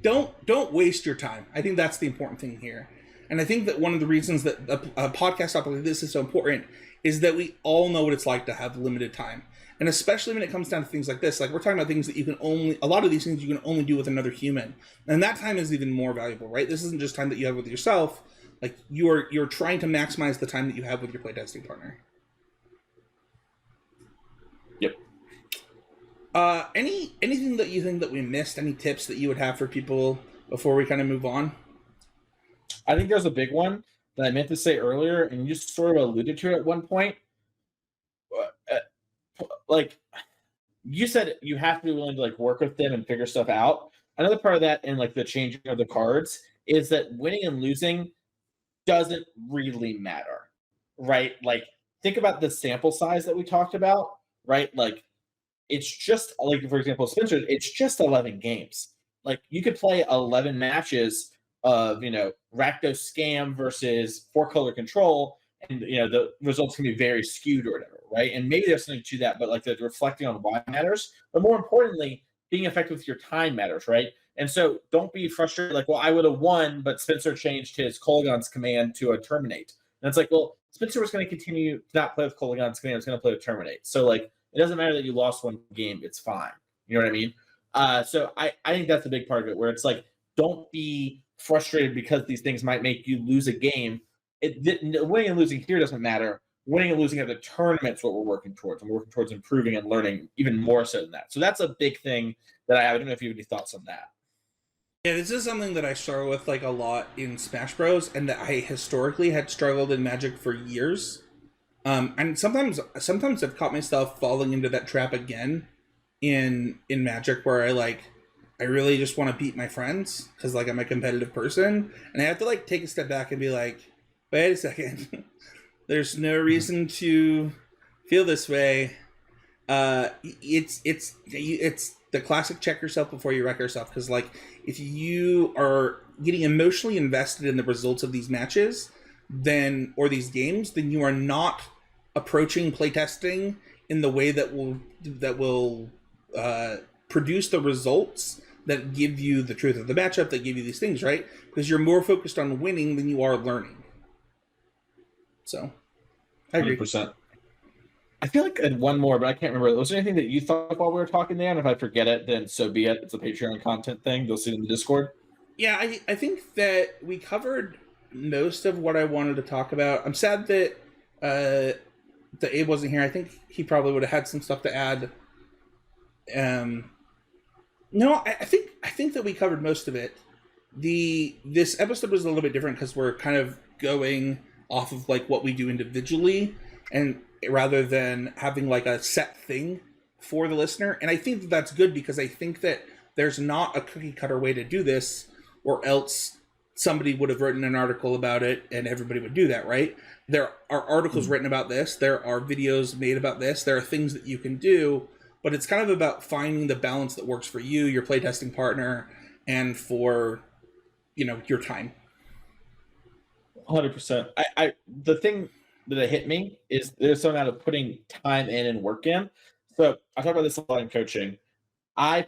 don't waste your time. I think that's the important thing here. And I think that one of the reasons that a podcast topic like this is so important is that we all know what it's like to have limited time. And especially when it comes down to things like this, like we're talking about things that a lot of these things you can only do with another human. And that time is even more valuable, right? This isn't just time that you have with yourself. Like you're trying to maximize the time that you have with your playtesting partner. Yep. Anything that you think that we missed? Any tips that you would have for people before we kind of move on? I think there's a big one that I meant to say earlier, and you just sort of alluded to it at one point. Like you said, you have to be willing to like work with them and figure stuff out. Another part of that, and like the changing of the cards, is that winning and losing doesn't really matter, right? Like think about the sample size that we talked about, right? Like it's just like, for example, Spencer, it's just 11 games. Like you could play 11 matches of, Rakdos Scam versus 4-color control, and the results can be very skewed or whatever, right? And maybe there's something to that, but like the reflecting on why matters. But more importantly, being effective with your time matters, right? And so don't be frustrated, like, well, I would have won, but Spencer changed his Kolaghan's command to a terminate. And it's like, well, Spencer was going to continue to not play with Kolaghan's command, was going to play with terminate. So like it doesn't matter that you lost one game, it's fine. You know what I mean? So I think that's a big part of it, where it's like, don't be frustrated because these things might make you lose a game. Winning and losing here doesn't matter. Winning and losing at the tournament's what we're working towards. And we're working towards improving and learning even more so than that. So that's a big thing that I have. I don't know if you have any thoughts on that. Yeah, this is something that I struggle with like a lot in Smash Bros. And that I historically had struggled in Magic for years. And sometimes I've caught myself falling into that trap again in Magic, where I really just want to beat my friends because like I'm a competitive person, and I have to like take a step back and be like, wait a second, there's no reason to feel this way. It's the classic check yourself before you wreck yourself, because like if you are getting emotionally invested in the results of these matches or these games, then you are not approaching playtesting in the way that will produce the results that give you the truth of the matchup, that give you these things, right? Because you're more focused on winning than you are learning. So, I agree. 100%. I feel like I had one more, but I can't remember. Was there anything that you thought while we were talking there? And if I forget it, then so be it. It's a Patreon content thing. You'll see it in the Discord. Yeah, I think that we covered most of what I wanted to talk about. I'm sad that that Abe wasn't here. I think he probably would have had some stuff to add. No, I think that we covered most of it. This episode was a little bit different because we're kind of going off of like what we do individually, and rather than having like a set thing for the listener. And I think that that's good because I think that there's not a cookie cutter way to do this, or else somebody would have written an article about it and everybody would do that, right? There are articles written about this. There are videos made about this. There are things that you can do, but it's kind of about finding the balance that works for you, your playtesting partner, and for, your time. 100%. I the thing that hit me is there's some amount of putting time in and work in. So I talk about this a lot in coaching. I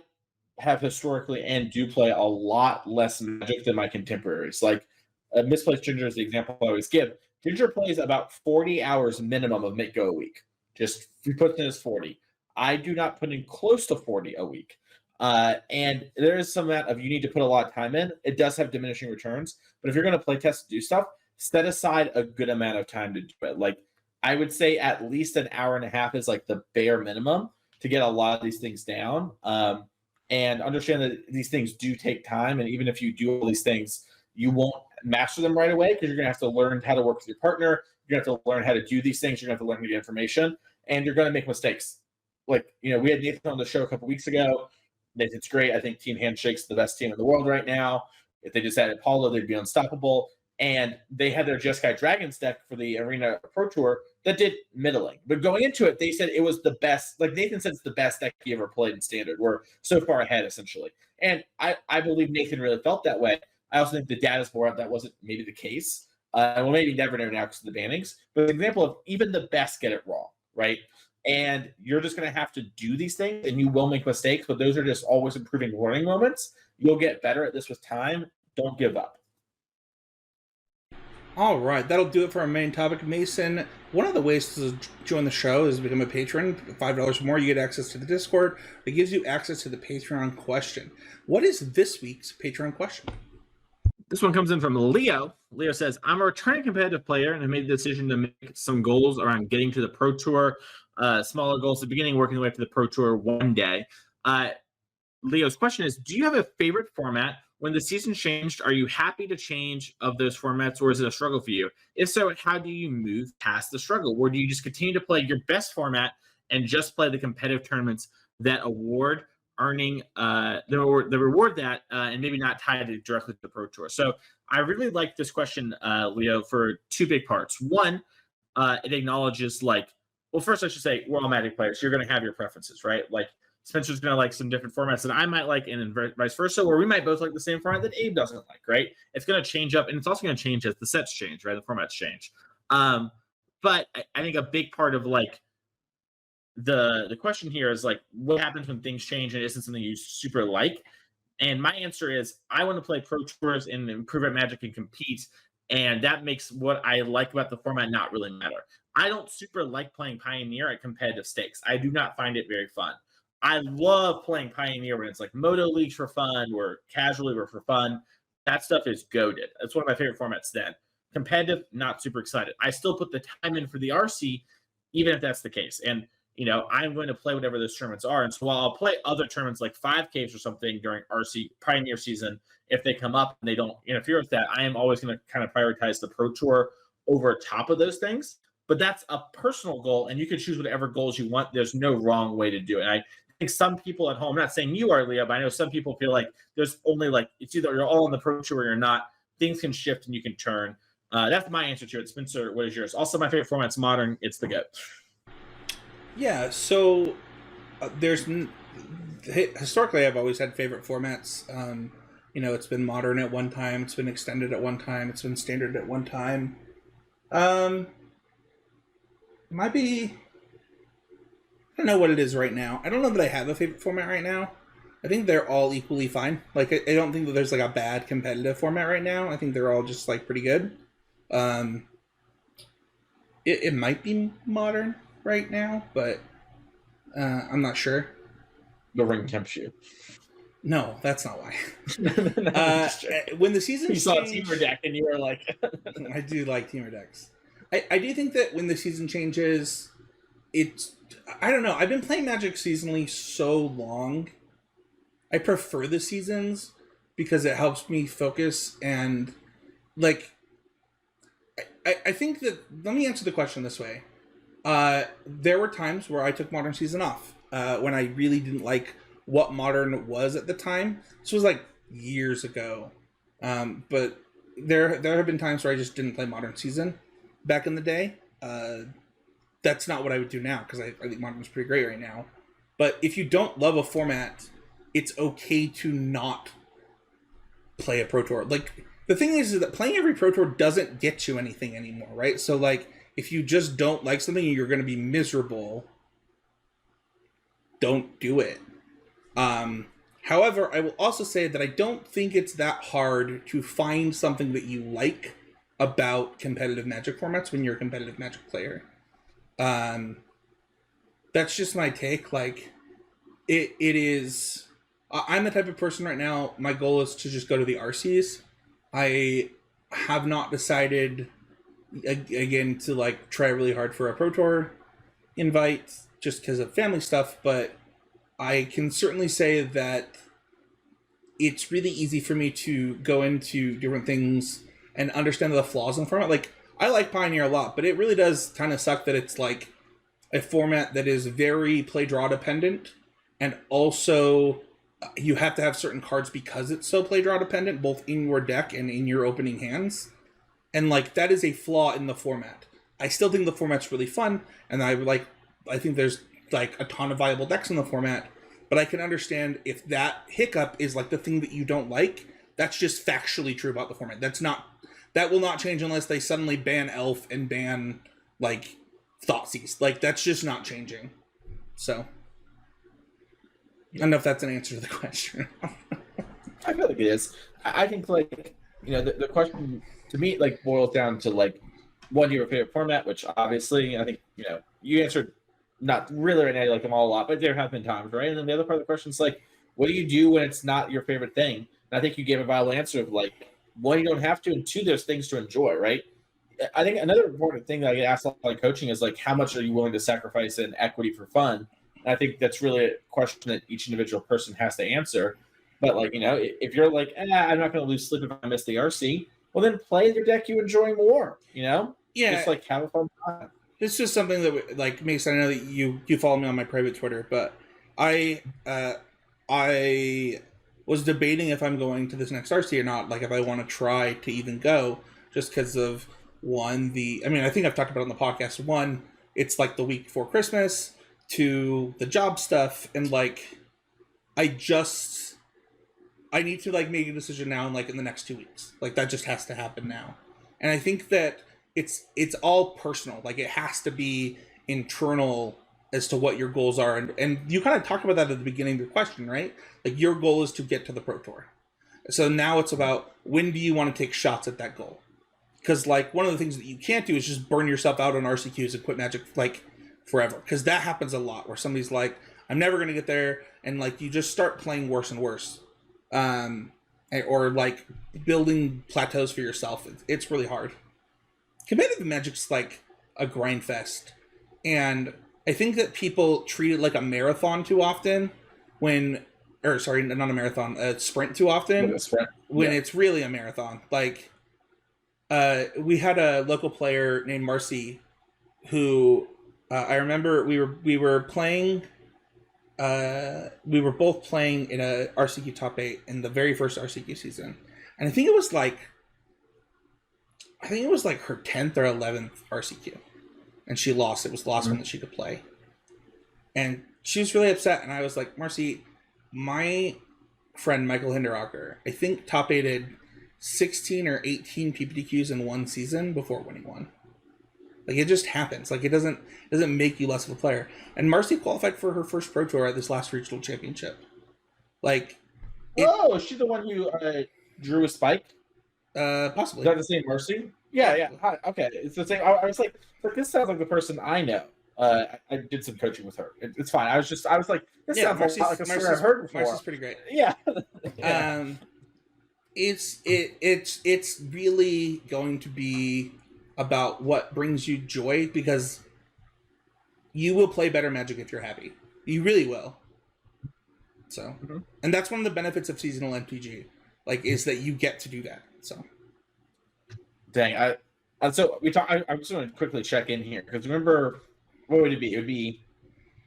have historically and do play a lot less Magic than my contemporaries. Like Misplaced Ginger is the example I always give. Ginger plays about 40 hours minimum of Make Go a week. Just he puts in his 40. I do not put in close to 40 a week. And there is some amount of you need to put a lot of time in. It does have diminishing returns, but if you're going to play test to do stuff, set aside a good amount of time to do it. Like I would say at least an hour and a half is like the bare minimum to get a lot of these things down. And understand that these things do take time. And even if you do all these things, you won't master them right away because you're going to have to learn how to work with your partner. You're going to have to learn how to do these things. You're going to have to learn to get information, and you're going to make mistakes. Like, we had Nathan on the show a couple weeks ago. Nathan's great. I think Team Handshake's the best team in the world right now. If they just added Paulo, they'd be unstoppable. And they had their Jeskai Dragons deck for the Arena Pro Tour that did middling. But going into it, they said it was the best. Like Nathan said, it's the best deck he ever played in Standard. We're so far ahead, essentially. And I believe Nathan really felt that way. I also think the data's bore out that wasn't maybe the case. Well, maybe never know now because of the bannings. But an example of even the best get it wrong, right? And you're just going to have to do these things, and you will make mistakes, but those are just always improving learning moments. You'll get better at this with time. Don't give up. All right, that'll do it for our main topic, Mason. One of the ways to join the show is to become a patron. $5 or more, you get access to the Discord. It gives you access to the Patreon question. What is this week's Patreon question? This one comes in from Leo. Leo says, I'm a returning competitive player and have made the decision to make some goals around getting to the Pro Tour. Smaller goals at the beginning, working the way to the Pro Tour one day. Leo's question is, do you have a favorite format? When the season changed, are you happy to change of those formats, or is it a struggle for you? If so, how do you move past the struggle? Or do you just continue to play your best format and just play the competitive tournaments that award earning the reward that and maybe not tied it directly to the Pro Tour? So I really like this question, Leo, for two big parts. One, it acknowledges first I should say we're all Magic players. So you're going to have your preferences, right? Like Spencer's going to like some different formats that I might like, and then vice versa, or we might both like the same format that Abe doesn't like, right? It's going to change up, and it's also going to change as the sets change, right? The formats change. But I think a big part of like the question here is like, what happens when things change and it isn't something you super like? And my answer is I want to play Pro Tours and improve at Magic and compete, and that makes what I like about the format not really matter. I don't super like playing Pioneer at competitive stakes. I do not find it very fun. I love playing Pioneer when it's like Moto Leagues for fun or casually or for fun. That stuff is goated. That's one of my favorite formats then. Competitive, not super excited. I still put the time in for the RC, even if that's the case. And, I'm going to play whatever those tournaments are. And so while I'll play other tournaments like 5Ks or something during RC Pioneer season, if they come up and they don't interfere with that, I am always going to kind of prioritize the Pro Tour over top of those things. But that's a personal goal, and you can choose whatever goals you want. There's no wrong way to do it. And I think some people at home, I'm not saying you are, Leo, but I know some people feel like there's only it's either you're all on the Pro Tour or you're not. Things can shift and you can turn. That's my answer to it. Spencer, what is yours? Also, my favorite format's Modern. It's the GOAT. Yeah, so historically I've always had favorite formats. It's been Modern at one time, it's been Extended at one time, it's been Standard at one time. Might be, I don't know what it is right now. I don't know that I have a favorite format right now. I think they're all equally fine. Like, I don't think that there's like a bad competitive format right now. I think they're all just like pretty good. It might be Modern right now, but I'm not sure. The ring tempts you. No, that's not why. No, when the season you saw a Teamer deck and you were like, I do like Teamer decks. I do think that when the season changes, I don't know. I've been playing Magic seasonally so long. I prefer the seasons because it helps me focus and like. I think that let me answer the question this way. There were times where I took Modern Season off when I really didn't like what Modern was at the time. This was like years ago, but there have been times where I just didn't play Modern Season back in the day. That's not what I would do now because I think Modern's pretty great right now. But if you don't love a format, it's okay to not play a Pro Tour. Like the thing is that playing every Pro Tour doesn't get you anything anymore, right? So like if you just don't like something and you're going to be miserable, don't do it. However, I will also say that I don't think it's that hard to find something that you like about competitive Magic formats when you're a competitive Magic player. That's just my take. Like, it is. I'm the type of person right now. My goal is to just go to the RCs. I have not decided again to like try really hard for a Pro Tour invite just because of family stuff, but I can certainly say that it's really easy for me to go into different things and understand the flaws in the format. Like, I like Pioneer a lot, but it really does kind of suck that it's like a format that is very play draw dependent, and also you have to have certain cards because it's so play draw dependent, both in your deck and in your opening hands. And like that is a flaw in the format. I still think the format's really fun, and I think there's like a ton of viable decks in the format, but I can understand if that hiccup is like the thing that you don't like. That's just factually true about the format. That will not change unless they suddenly ban Elf and ban like Thoughtseize. Like that's just not changing. So I don't know if that's an answer to the question. I feel like it is. I think like the question to me like boils down to like what your favorite format, which obviously I think you answered not really right now. You like them all a lot, but there have been times, right? And then the other part of the question is like, what do you do when it's not your favorite thing? And I think you gave a viable answer of like, one, you don't have to, and two, there's things to enjoy, right? I think another important thing that I get asked a lot in coaching is like, how much are you willing to sacrifice in equity for fun? And I think that's really a question that each individual person has to answer. But like, if you're like, I'm not going to lose sleep if I miss the RC, well, then play the deck you enjoy more. Yeah, just like have a fun time. It's just something that like Mason. I know that you follow me on my private Twitter, but I was debating if I'm going to this next RC or not. Like if I want to try to even go, just because of one, I think I've talked about it on the podcast. One, it's like the week before Christmas. Two, the job stuff, and like I need to like make a decision now, and like in the next 2 weeks. Like that just has to happen now, and I think that it's all personal. Like it has to be internal as to what your goals are, and you kind of talked about that at the beginning of your question, right? Like your goal is to get to the Pro Tour. So now it's about when do you want to take shots at that goal? Because like one of the things that you can't do is just burn yourself out on RCQs and quit Magic like forever, because that happens a lot where somebody's like, I'm never going to get there, and like you just start playing worse and worse, or like building plateaus for yourself. It's really hard. Competitive Magic's like a grind fest, and I think that people treat it like a marathon too often not a marathon, a sprint too often when it's really a marathon. Like we had a local player named Marcy who I remember we were playing. We were both playing in a RCQ top 8 in the very first RCQ season, and I think it was like her 10th or 11th RCQ, and she lost. It was the last one that she could play, and she was really upset. And I was like, Marcy, my friend Michael Hinderocker, I think top 8'd 16 or 18 PPTQs in one season before winning one. Like it just happens. Like it doesn't make you less of a player. And Marcy qualified for her first Pro Tour at this last regional championship. Like, is she the one who drew a spike? Possibly. Is that the same Marcy? Yeah. Hi, okay, it's the same. I was like, this sounds like the person I know. I did some coaching with her. It's fine. I was like, this sounds like a story I've heard before. Marcy's pretty great. Yeah. It's really going to be about what brings you joy, because you will play better Magic if you're happy. You really will. So, and that's one of the benefits of seasonal MTG, like, is that you get to do that. So, dang, so we talk. I'm just going to quickly check in here because remember, what would it be? It would be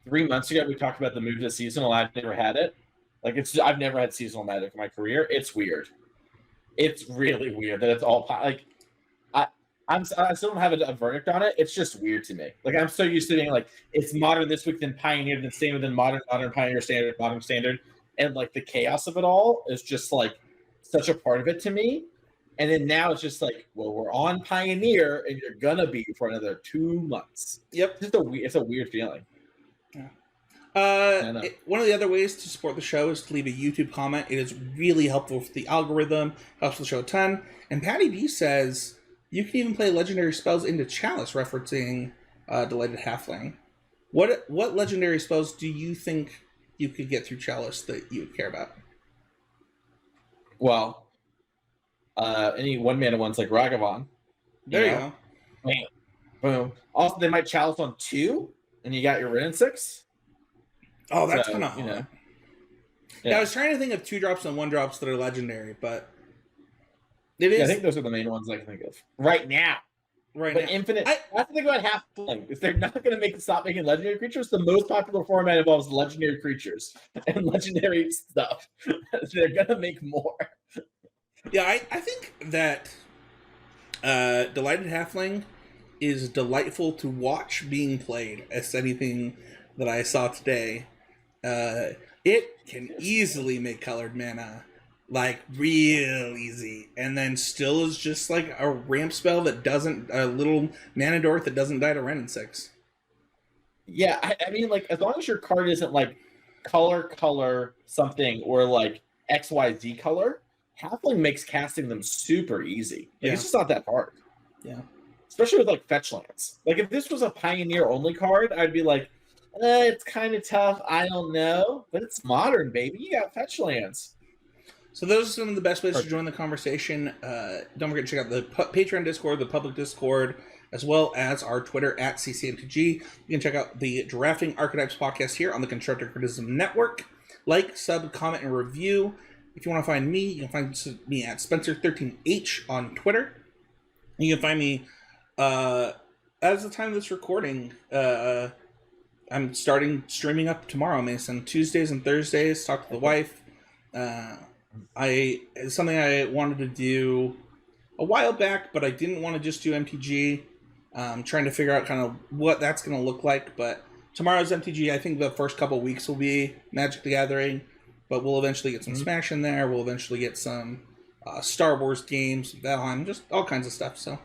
3 months ago. We talked about the move to seasonal. I've never had it. Like I've never had seasonal Magic in my career. It's weird. It's really weird that it's all like. I still don't have a verdict on it. It's just weird to me. Like I'm so used to being like it's modern this week, then Pioneer, then standard, then modern, Pioneer, standard, modern, standard, and like the chaos of it all is just like such a part of it to me. And then now it's just like, well, we're on Pioneer, and you're gonna be for another 2 months. Yep, it's a weird feeling. Yeah. One of the other ways to support the show is to leave a YouTube comment. It is really helpful for the algorithm, helps the show a ton. And Patty B says you can even play legendary spells into Chalice, referencing Delighted Halfling. What legendary spells do you think you could get through Chalice that you would care about? Well, any 1-mana ones like Ragavan. There you go. Bam. Boom. Also, they might Chalice on 2, and you got your Ren 6. Oh, that's kind of hard. Yeah. Yeah, I was trying to think of 2-drops and 1-drops that are legendary, but it is. I think those are the main ones I can think of right now. Right but now. Infinite. I have to think about Halfling. If they're not going to stop making legendary creatures, the most popular format involves legendary creatures and legendary stuff. They're going to make more. Yeah, I think that Delighted Halfling is delightful to watch being played, as anything that I saw today. It can easily make colored mana, like real easy, and then still is just like a ramp spell that doesn't, a little mana dork that doesn't die to Ren in 6. Yeah, I mean, like, as long as your card isn't like color something or like XYZ color, Halfling makes casting them super easy. Like, it's just not that hard. Yeah. Especially with like fetch lands. Like if this was a Pioneer only card, I'd be like, it's kind of tough. I don't know, but it's modern, baby. You got fetch lands. So those are some of the best ways to join the conversation. Don't forget to check out the Patreon Discord, the public Discord, as well as our Twitter at CCMTG. You can check out the Drafting Archetypes podcast here on the Constructive Criticism Network. Like, sub, comment, and review. If you want to find me, you can find me at Spencer13H on Twitter. You can find me, as the time of this recording, I'm starting streaming up tomorrow, Mason. Tuesdays and Thursdays, talk to the wife. It's something I wanted to do a while back, but I didn't want to just do MTG. Trying to figure out kind of what that's going to look like. But tomorrow's MTG, I think the first couple weeks will be Magic the Gathering, but we'll eventually get some Smash in there. We'll eventually get some Star Wars games, Valheim, just all kinds of stuff. So,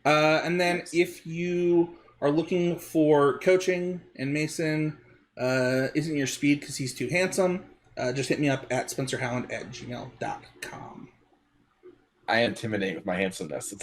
and then if you are looking for coaching and Mason isn't your speed because he's too handsome, just hit me up at spencerhowland@gmail.com. I am intimidating with my handsomeness.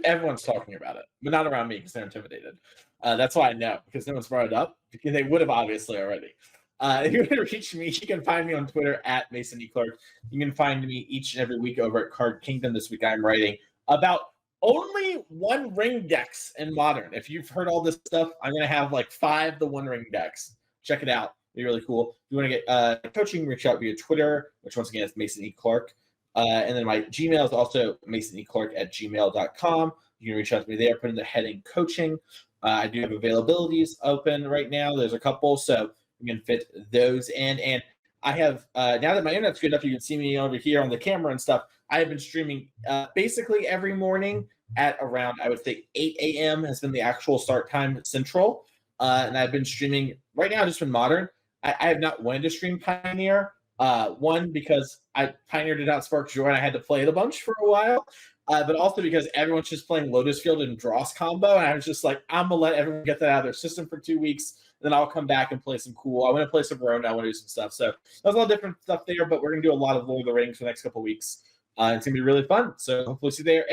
Everyone's talking about it, but not around me because they're intimidated. That's why I know, because no one's brought it up. Because they would have obviously already. If you want to reach me, you can find me on Twitter at Mason E. Clark. You can find me each and every week over at Card Kingdom. This week I'm writing about only One Ring decks in Modern. If you've heard all this stuff, I'm going to have like 5 the One Ring decks. Check it out. It'll be really cool. If you want to get coaching, reach out via Twitter, which once again is Mason E. Clark. And then my Gmail is also masoneclark@gmail.com. You can reach out to me there, put in the heading coaching. I do have availabilities open right now. There's a couple, so you can fit those in. And I have, now that my internet's good enough, you can see me over here on the camera and stuff. I have been streaming basically every morning at around, I would say, 8 a.m. has been the actual start time central. And I've been streaming right now just from Modern. I have not wanted to stream Pioneer. One, because Pioneer did not spark joy and I had to play it a bunch for a while, but also because everyone's just playing Lotus Field and Dross combo, and I was just like, I'm gonna let everyone get that out of their system for 2 weeks, and then I'll come back and play some cool. I want to play some Verona, I want to do some stuff. So there's a lot of different stuff there, but we're gonna do a lot of Lord of the Rings for the next couple of weeks. It's gonna be really fun. So hopefully see you there.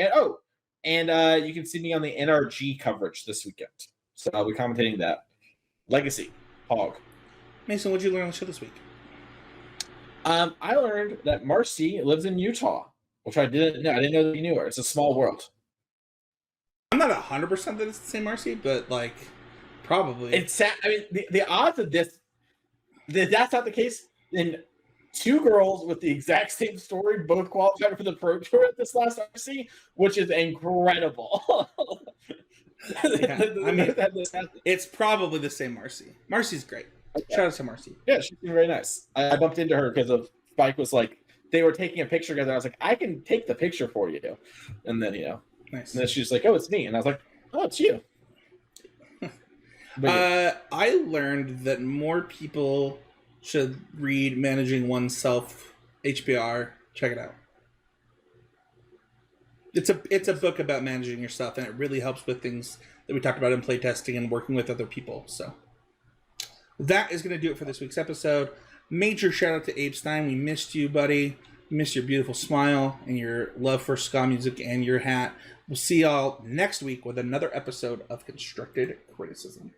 And you can see me on the NRG coverage this weekend. So I'll be commentating that. Legacy, Hog. Mason, what did you learn on the show this week? I learned that Marcy lives in Utah, which I didn't know. I didn't know that you knew her. It's a small world. I'm not 100% that it's the same Marcy, but like probably. It's sad. I mean, the odds of this, that's not the case. Then 2 girls with the exact same story both qualified for the Pro Tour at this last RC, which is incredible. Yeah, I mean, it's probably the same Marcy. Marcy's great. Okay. Shout out to Marcy. Yeah, she's been very nice. I bumped into her because of Spike was like, they were taking a picture together. I was like, I can take the picture for you. And then, nice. And then she's like, oh, it's me. And I was like, oh, it's you. I learned that more people should read Managing Oneself HBR. Check it out. It's a book about managing yourself, and it really helps with things that we talked about in playtesting and working with other people. So that is going to do it for this week's episode. Major shout out to Abe Stein. We missed you, buddy. We missed your beautiful smile and your love for ska music and your hat. We'll see y'all next week with another episode of Constructed Criticism.